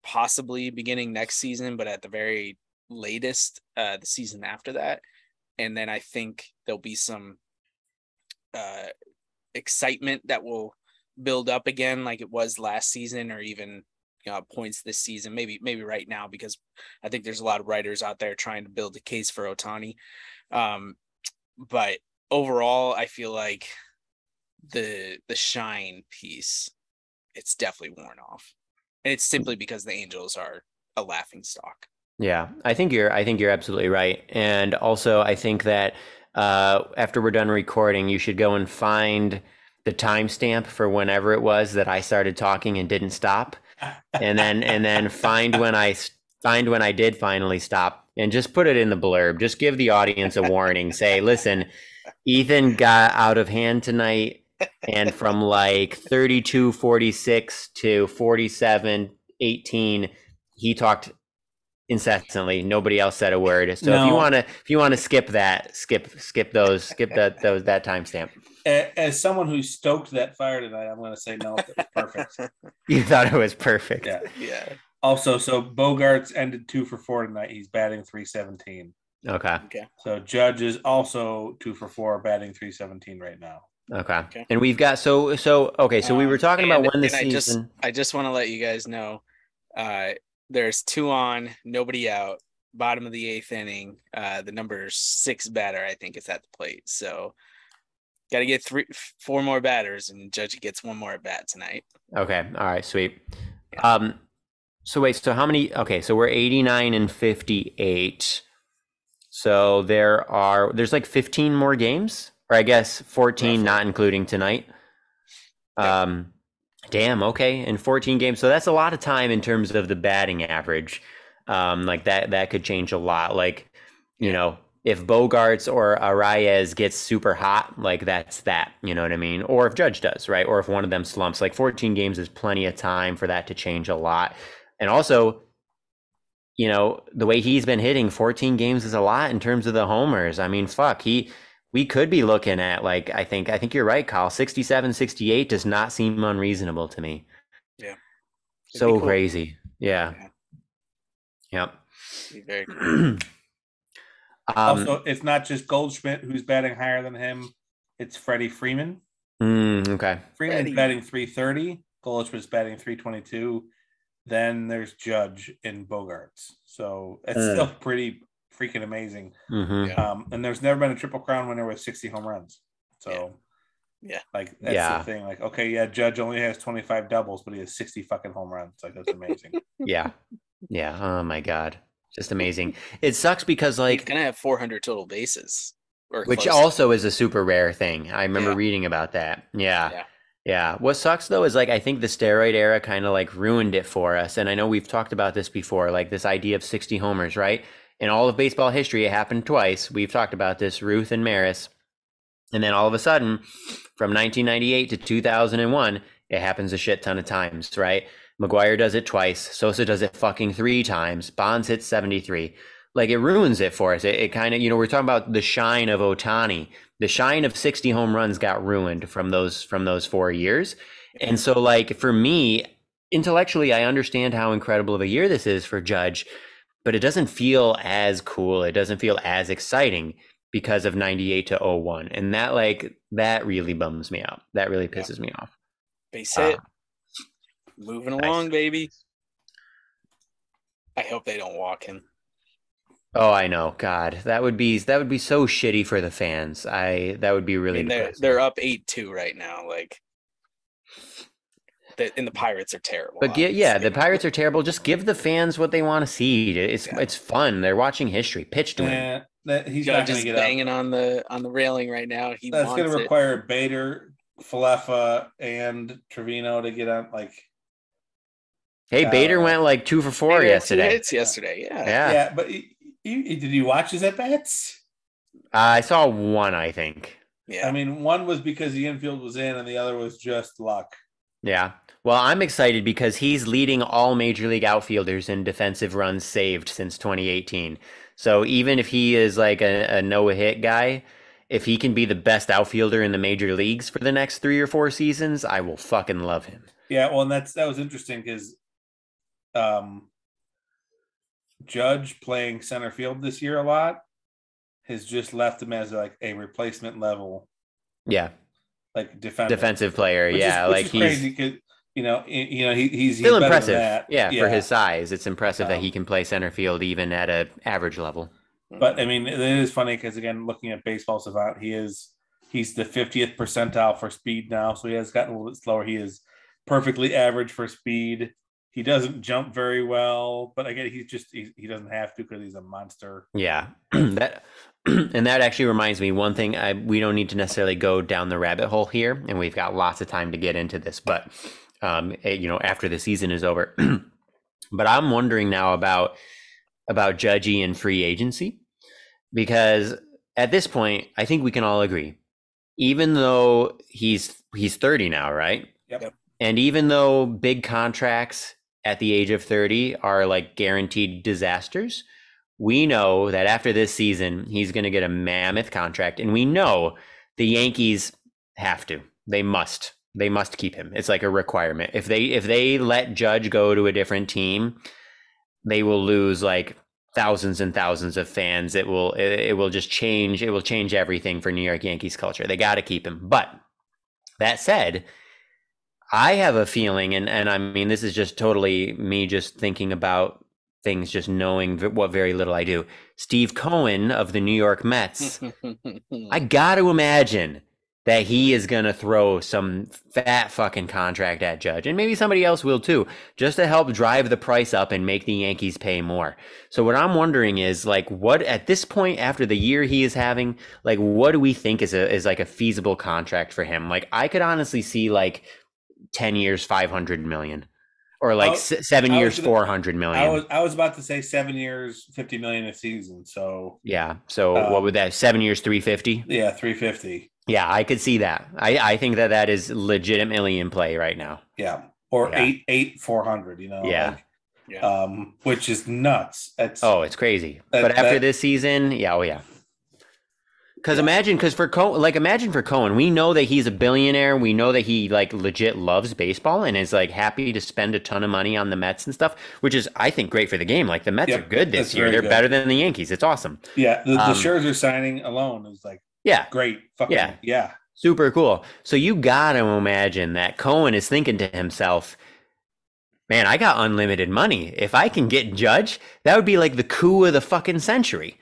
possibly beginning next season, but at the very latest, the season after that. And then I think there'll be some excitement that will build up again like it was last season, or even points this season, maybe right now, because I think there's a lot of writers out there trying to build a case for Ohtani. But overall, I feel like the shine piece, it's definitely worn off. And it's simply because the Angels are a laughing stock. Yeah, I think you're absolutely right. And also I think that after we're done recording, you should go and find the timestamp for whenever it was that I started talking and didn't stop. And then find when I did finally stop and just put it in the blurb. Just give the audience a warning. Say, listen, Ethan got out of hand tonight, and from like 32:46 to 47:18, he talked incessantly. Nobody else said a word. So if you want to skip that, skip that timestamp. As someone who stoked that fire tonight, I'm going to say no. It was perfect. You thought it was perfect. Yeah. Also, so Bogaerts ended 2 for 4 tonight. He's batting .317. Okay. So Judge is also 2 for 4, batting .317 right now. Okay. And we've got so we were talking about when the season. I just want to let you guys know, there's 2 on, nobody out. Bottom of the 8th inning. The number 6 batter, I think, is at the plate. So got to get 4 more batters, and Judge gets 1 more at bat tonight. Okay. All right. Sweet. Yeah. So wait. So how many? Okay. So we're 89 and 58. So there's like 15 more games, or I guess 14, roughly, not including tonight. Damn. Okay. And 14 games. So that's a lot of time in terms of the batting average. Like that could change a lot. Like, you know, if Bogaerts or Arraez gets super hot, like that's that, you know what I mean? Or if Judge does, right? Or if one of them slumps, like 14 games is plenty of time for that to change a lot. And also, you know, the way he's been hitting, 14 games is a lot in terms of the homers. I mean, fuck, we could be looking at, like, I think you're right, Kyle. 67, 68 does not seem unreasonable to me. Yeah. So cool. Crazy. Yeah. Yep. Very cool. Also, it's not just Goldschmidt who's batting higher than him. It's Freddie Freeman. Okay. Freeman's batting .330. Goldschmidt's batting .322. Then there's Judge and Bogaerts. So it's still pretty freaking amazing. Mm-hmm. And there's never been a Triple Crown winner with 60 home runs. So, like, that's the thing. Like, okay, Judge only has 25 doubles, but he has 60 fucking home runs. Like, that's amazing. Yeah. Oh, my God. Just amazing. It sucks because, like, he's going to have 400 total bases. Which also is a super rare thing. I remember reading about that. Yeah. What sucks, though, is, like, I think the steroid era kind of, like, ruined it for us. And I know we've talked about this before, like, this idea of 60 homers, right? In all of baseball history, it happened twice. We've talked about this, Ruth and Maris. And then all of a sudden, from 1998 to 2001, it happens a shit ton of times, right? McGuire does it twice. Sosa does it fucking 3 times. Bonds hits 73. Like, it ruins it for us. It kind of, you know, we're talking about the shine of Ohtani. The shine of 60 home runs got ruined from those 4 years. And so, like, for me, intellectually, I understand how incredible of a year this is for Judge, but it doesn't feel as cool. It doesn't feel as exciting because of 98 to 01. And that really bums me out. That really pisses me off. Base hit. Moving along, baby. I hope they don't walk him. Oh, I know. God, that would be so shitty for the fans. That would be really. They're up 8-2 right now. Like, and the Pirates are terrible. But the Pirates are terrible. Just give the fans what they want to see. It's fun. They're watching history. Pitch to him. He's not going to get banging on the railing right now. That's going to require Bader, Falefa, and Trevino to get on. Like, hey, Bader went like 2 for 4 yesterday. 2 hits yesterday. Yeah. But did you watch his at bats? I saw one, I think. Yeah. I mean, one was because the infield was in, and the other was just luck. Yeah. Well, I'm excited because he's leading all Major League outfielders in defensive runs saved since 2018. So even if he is like a no-hit guy, if he can be the best outfielder in the major leagues for the next 3 or 4 seasons, I will fucking love him. Yeah, well, and that was interesting because Judge playing center field this year a lot has just left him as like a replacement level. Yeah. Like defensive player. Which is he's crazy because he's still better impressive. Than that. Yeah, for his size, it's impressive that he can play center field even at an average level. But I mean, it is funny because again, looking at Baseball Savant, he's the 50th percentile for speed now, so he has gotten a little bit slower. He is perfectly average for speed. He doesn't jump very well, but again, he doesn't have to because he's a monster. Yeah, that and that actually reminds me one thing. We don't need to necessarily go down the rabbit hole here, and we've got lots of time to get into this. But after the season is over, but I'm wondering now about Judgy and free agency, because at this point, I think we can all agree, even though he's 30 now, right? Yep. And even though big contracts at the age of 30 are like guaranteed disasters, we know that after this season, he's going to get a mammoth contract. And we know the Yankees have to. They must keep him. It's like a requirement. If they let Judge go to a different team, they will lose like thousands and thousands of fans. It will just change. It will change everything for New York Yankees culture. They got to keep him. But that said, I have a feeling, and I mean, this is just totally me just thinking about things, just knowing what very little I do. Steve Cohen of the New York Mets, I got to imagine that he is going to throw some fat fucking contract at Judge, and maybe somebody else will too, just to help drive the price up and make the Yankees pay more. So what I'm wondering is, like, what at this point after the year he is having, like, what do we think is like a feasible contract for him? Like, I could honestly see like 10 years, 500 million, or like 7 years, 400 million. I was about to say 7 years, 50 million a season. So yeah. So what would that, 7 years, 350? Yeah, 350. Yeah, I could see that. I think that is legitimately in play right now. Yeah. Or 400, Yeah. Which is nuts. It's crazy. But after this season, Because for Cohen, we know that he's a billionaire. We know that he like legit loves baseball and is like happy to spend a ton of money on the Mets and stuff, which is, I think, great for the game. Like the Mets are good this year. They're better than the Yankees. It's awesome. Yeah. The Scherzer signing alone is like, great. Yeah. Super cool. So you got to imagine that Cohen is thinking to himself, man, I got unlimited money. If I can get Judge, that would be like the coup of the fucking century,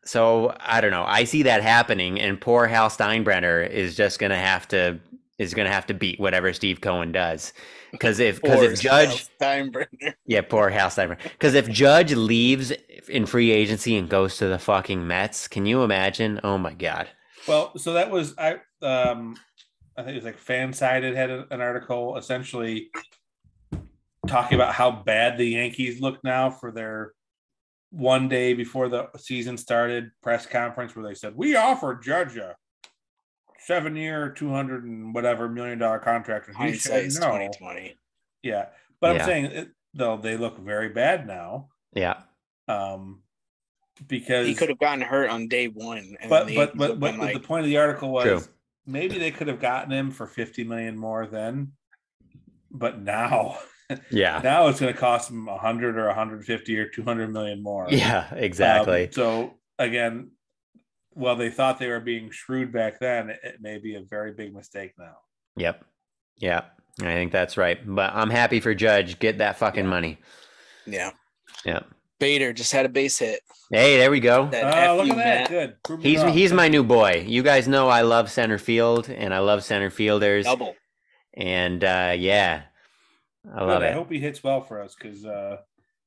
So I don't know. I see that happening, and poor Hal Steinbrenner is just gonna have to beat whatever Steve Cohen does. Because if Judge Steinbrenner. Poor Hal Steinbrenner. Because if Judge leaves in free agency and goes to the fucking Mets, can you imagine? Oh my God. Well, so that was I think it was like Fansided had an article essentially talking about how bad the Yankees look now for their one day before the season started press conference where they said, we offered Judge a 7-year, $200 and whatever $1 million contract. And he said no. 2020. Yeah. But I'm saying though they look very bad now. Yeah. Because he could have gotten hurt on day one. But the point of the article was maybe they could have gotten him for $50 million more then, but now now it's going to cost them 100 or 150 or 200 million more. Yeah, exactly. So again, while they thought they were being shrewd back then, it may be a very big mistake now. Yep. Yeah, I think that's right. But I'm happy for Judge. Get that fucking money. Yeah. Yeah. Bader just had a base hit. Hey, there we go. Look at that. Good. He's my new boy. You guys know I love center field, and I love center fielders. Double. And I love it. I hope he hits well for us, because that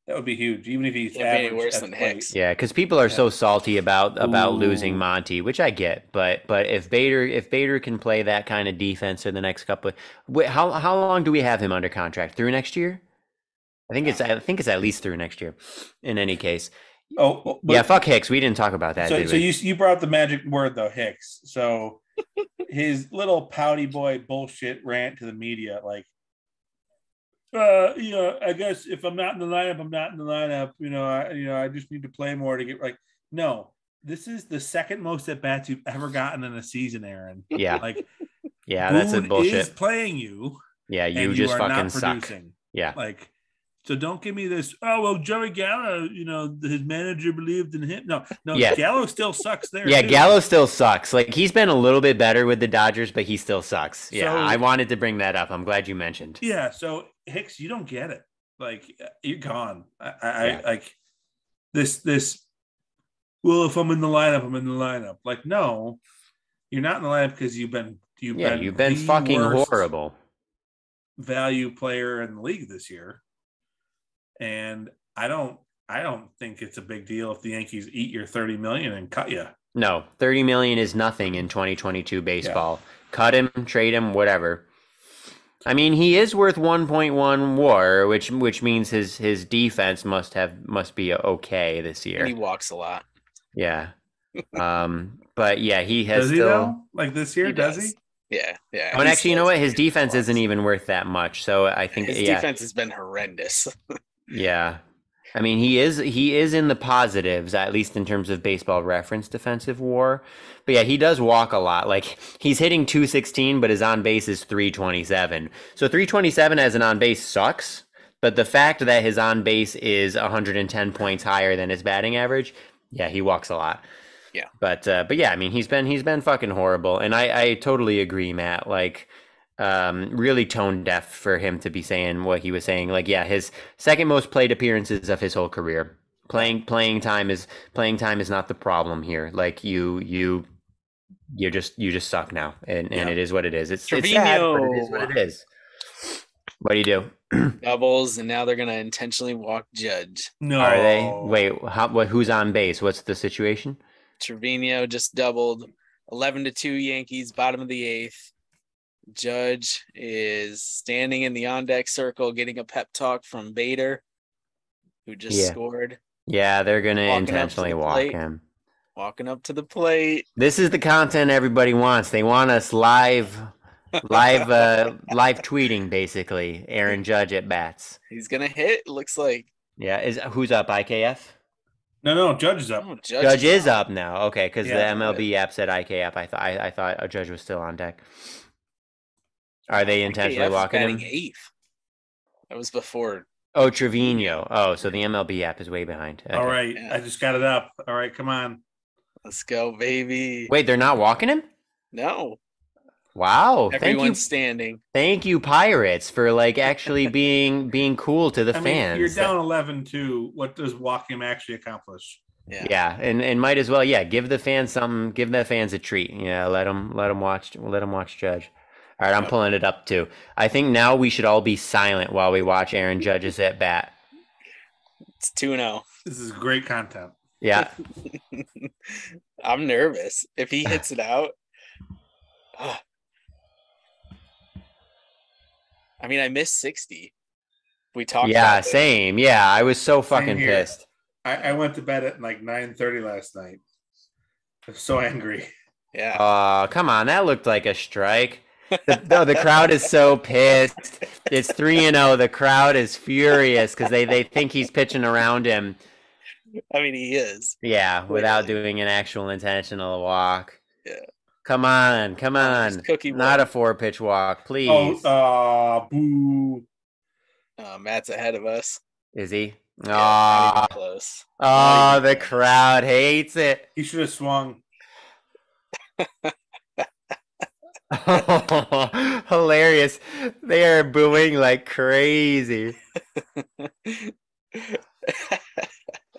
would be huge, even if he's average worse than Hicks. Yeah, because people are so salty about losing Monty, which I get. But if Bader can play that kind of defense in the next couple, how long do we have him under contract? Through next year? I think it's at least through next year. In any case. Fuck Hicks. We didn't talk about that. So you brought up the magic word though, Hicks. So his little pouty boy bullshit rant to the media, like, I guess if I'm not in the lineup, I'm not in the lineup. I just need to play more to get like. No, this is the second most at bats you've ever gotten in a season, Aaron. Yeah, like, that's a bullshit. Is playing you. Yeah, you just fucking suck. Yeah, like, so don't give me this. Oh well, Joey Gallo. His manager believed in him. No. Yeah. Gallo still sucks there. Yeah, too. Gallo still sucks. Like, he's been a little bit better with the Dodgers, but he still sucks. Yeah, so, I wanted to bring that up. I'm glad you mentioned. Yeah, so Hicks, you don't get it. Like, you're gone. I like this. Well, if I'm in the lineup, I'm in the lineup. Like, no, you're not in the lineup because you've been fucking horrible. value player in the league this year. And I don't think it's a big deal if the Yankees eat your $30 million and cut you. No, $30 million is nothing in 2022 baseball. Yeah. Cut him, trade him, whatever. I mean, he is worth 1.1 WAR, which means his defense must be okay this year. And he walks a lot. Yeah. But yeah, he has does he still though? Like this year, does he? Yeah. Oh, and actually, you know what? His defense isn't even worth that much. So I think his defense has been horrendous. Yeah. I mean, he is in the positives, at least in terms of Baseball Reference defensive WAR. But yeah, he does walk a lot. Like, he's hitting 216, but his on base is 327. So 327 as an on base sucks. But the fact that his on base is 110 points higher than his batting average, yeah, he walks a lot. Yeah. But yeah, I mean, he's been fucking horrible. And I totally agree, Matt. Like, really tone deaf for him to be saying what he was saying. Like, yeah, his second most played appearances of his whole career. Playing time is not the problem here. Like, you just suck now, and it is what it is. It's sad, but it is what it is. What do you do? Doubles, and now they're gonna intentionally walk Judge. No, are they? Wait, who's on base? What's the situation? Trevino just doubled. 11-2 Yankees, bottom of the eighth. Judge is standing in the on-deck circle getting a pep talk from Bader, who just scored. Yeah, they're going to intentionally walk him. Walking up to the plate. This is the content everybody wants. They want us live tweeting, basically, Aaron Judge at bats. He's going to hit, looks like. Yeah, who's up, IKF? No, Judge is up. Oh, Judge is up now. Okay, because the MLB app said IKF. I thought a Judge was still on deck. Are they intentionally walking him? Eighth. That was before. Oh, Trevino. Oh, so the MLB app is way behind. Okay. All right, I just got it up. All right, come on. Let's go, baby. Wait, they're not walking him? No. Wow. Everyone's standing. Thank you, Pirates, for like actually being cool to the fans. You're down 11-2. What does walk him actually accomplish? Yeah, and might as well, give the fans something, give the fans a treat. Yeah, let them watch Judge. All right, I'm pulling it up too. I think now we should all be silent while we watch Aaron Judge's at bat. It's 2-0. This is great content. Yeah. I'm nervous. If he hits it out. I mean, I missed 60. We talked about it. Same. Yeah, I was so fucking pissed. I went to bed at like 9:30 last night. I was so angry. Yeah. Oh, come on. That looked like a strike. The crowd is so pissed. It's 3-0. The crowd is furious because they think he's pitching around him. I mean, he is. Yeah, without doing an actual intentional walk. Yeah. Come on. Not a 4-pitch walk, please. Boo. Matt's ahead of us. Is he? Yeah, close. Oh, the crowd hates it. He should have swung. Hilarious. They are booing like crazy.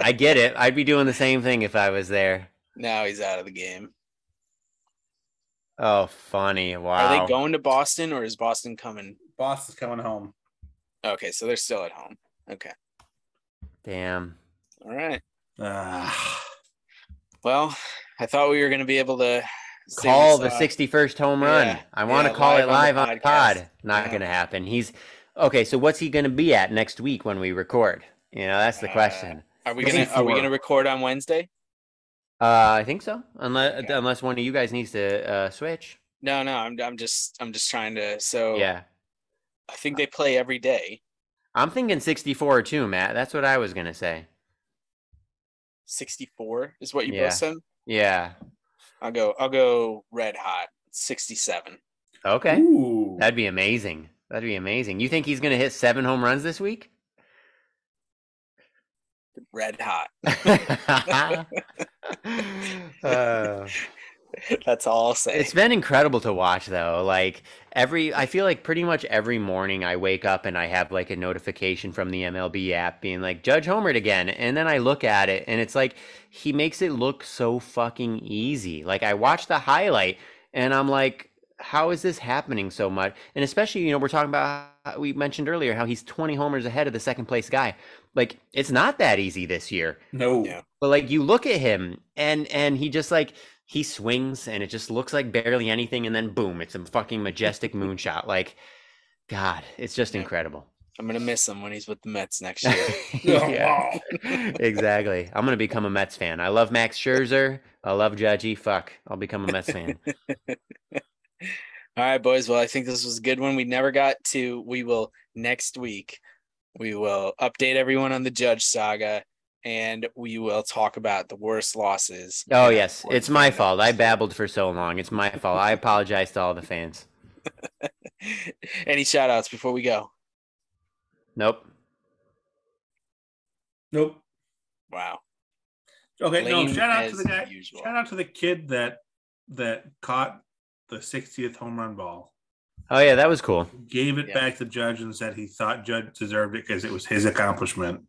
I get it. I'd be doing the same thing if I was there. Now he's out of the game. Oh, funny. Wow. Are they going to Boston or is Boston coming? Boston's coming home. Okay, so they're still at home. Okay. Damn. All right. Well, I thought we were going to be able to call the 61st home run. I want to call it live on the pod. Not going to happen. He's okay. So what's he going to be at next week when we record? That's the question. Are we gonna record on Wednesday? I think so. Unless one of you guys needs to switch. No. I'm just trying to. So yeah. I think they play every day. I'm thinking 64 too, Matt. That's what I was gonna say. 64 is what you both said? Yeah. I'll go red hot. 67. Okay. Ooh. That'd be amazing. You think he's gonna hit 7 home runs this week? Red hot. That's all I'll say. It's been incredible to watch though. Like I feel like pretty much every morning I wake up and I have like a notification from the MLB app being like Judge homered again. And then I look at it and it's like he makes it look so fucking easy. Like I watch the highlight and I'm like, how is this happening so much? And especially, you know, we're talking about, we mentioned earlier how he's 20 homers ahead of the second place guy. Like, it's not that easy this year. No. Yeah. But like, you look at him and he just like, he swings and it just looks like barely anything. And then boom, it's a fucking majestic moonshot. Like, God, it's just incredible. I'm going to miss him when he's with the Mets next year. Yeah, exactly. I'm going to become a Mets fan. I love Max Scherzer. I love Judgy. Fuck, I'll become a Mets fan. All right, boys. Well, I think this was a good one. We never got to. We will next week. We will update everyone on the Judge saga, and we will talk about the worst losses. Oh, yes. It's my fault. I babbled for so long. It's my fault. I apologize to all the fans. Any shout outs before we go? Nope. Wow. Okay, Lame no, shout out to as the guy. usual. Shout out to the kid that caught the 60th home run ball. Oh, yeah, that was cool. Gave it back to Judge and said he thought Judge deserved it because it was his accomplishment.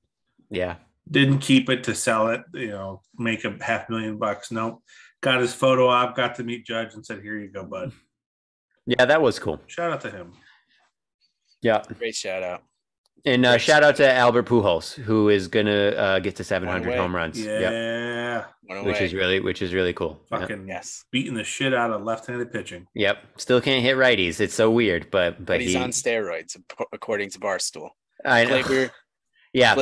Yeah. Didn't keep it to sell it, you know, make a $500,000. Nope. Got his photo op, got to meet Judge and said, here you go, bud. Yeah, that was cool. Shout out to him. Yeah. Great shout out. And shout out to Albert Pujols, who is gonna get to 700 home runs. Yeah, yep. Which is really cool. Fucking beating the shit out of left-handed pitching. Yep, still can't hit righties. It's so weird, but he's on steroids according to Barstool. I know. Glaber, yeah,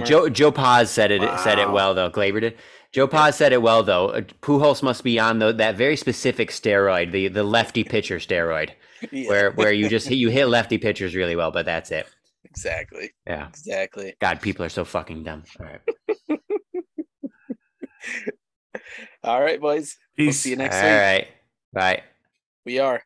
Joe Paz said it well though. Glaber did. Joe Paz said it well though. Pujols must be on that very specific steroid, the lefty pitcher steroid, where you hit lefty pitchers really well, but that's it. Exactly. Yeah. Exactly. God, people are so fucking dumb. All right. All right, boys. Peace. We'll see you next week. All right. Bye. We are